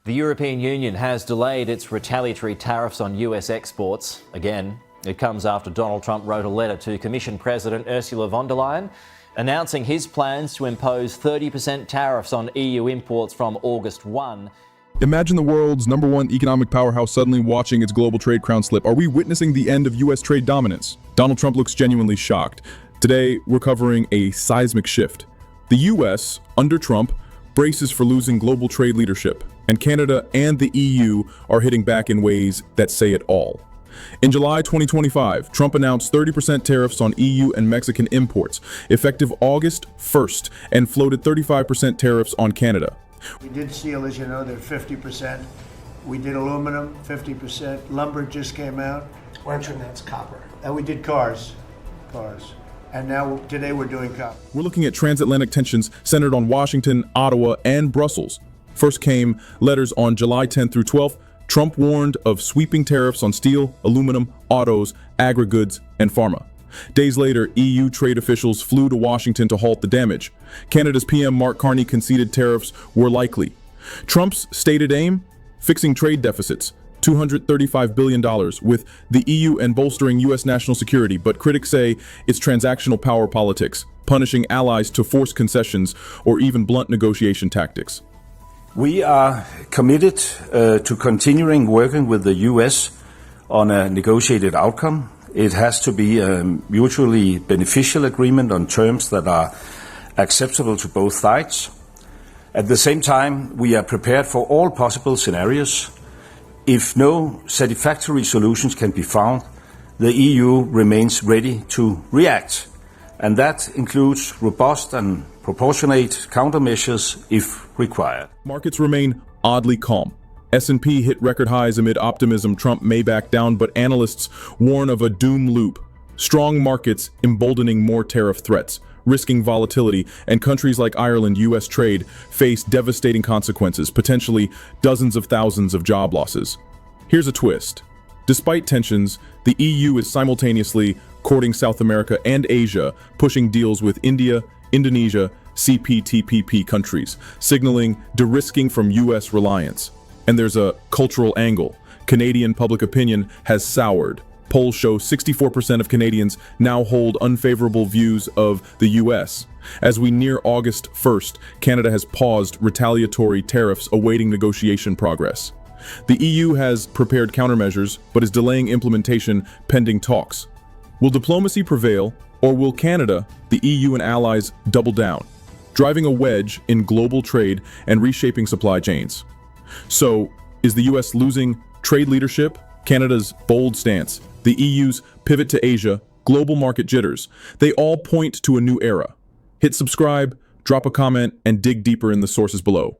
The European Union has delayed its retaliatory tariffs on US exports. Again, it comes after Donald Trump wrote a letter to Commission President Ursula von der Leyen announcing his plans to impose 30% tariffs on EU imports from August 1. Imagine the world's #1 economic powerhouse suddenly watching its global trade crown slip. Are we witnessing the end of US trade dominance? Donald Trump looks genuinely shocked. Today, we're covering a seismic shift. The US, under Trump, braces for losing global trade leadership, and Canada and the EU are hitting back in ways that say it all. In July 2025, Trump announced 30% tariffs on EU and Mexican imports, effective August 1st, and floated 35% tariffs on Canada. We did steel, as you know, they're 50%. We did aluminum, 50%. Lumber just came out. We're entering that's copper. And we did cars. And now, today we're doing copper. We're looking at transatlantic tensions centered on Washington, Ottawa, and Brussels. First came letters on July 10th through 12th. Trump warned of sweeping tariffs on steel, aluminum, autos, agri-goods, and pharma. Days later, EU trade officials flew to Washington to halt the damage. Canada's PM Mark Carney conceded tariffs were likely. Trump's stated aim? Fixing trade deficits, $235 billion, with the EU and bolstering US national security, but critics say it's transactional power politics, punishing allies to force concessions or even blunt negotiation tactics. We are committed to continuing working with the US on a negotiated outcome. It has to be a mutually beneficial agreement on terms that are acceptable to both sides. At the same time, we are prepared for all possible scenarios. If no satisfactory solutions can be found, the EU remains ready to react, and that includes robust and proportionate countermeasures if required. Markets remain oddly calm. S&P hit record highs amid optimism Trump may back down, but analysts warn of a doom loop. Strong markets emboldening more tariff threats, risking volatility, and countries like Ireland, US trade face devastating consequences, potentially dozens of thousands of job losses. Here's a twist. Despite tensions, the EU is simultaneously courting South America and Asia, pushing deals with India, Indonesia, CPTPP countries, signaling de-risking from US reliance. And there's a cultural angle. Canadian public opinion has soured. Polls show 64% of Canadians now hold unfavorable views of the US. As we near August 1st, Canada has paused retaliatory tariffs awaiting negotiation progress. The EU has prepared countermeasures, but is delaying implementation pending talks. Will diplomacy prevail, or will Canada, the EU and allies double down, driving a wedge in global trade and reshaping supply chains? So, is the US losing trade leadership? Canada's bold stance, the EU's pivot to Asia, global market jitters, they all point to a new era. Hit subscribe, drop a comment, and dig deeper in the sources below.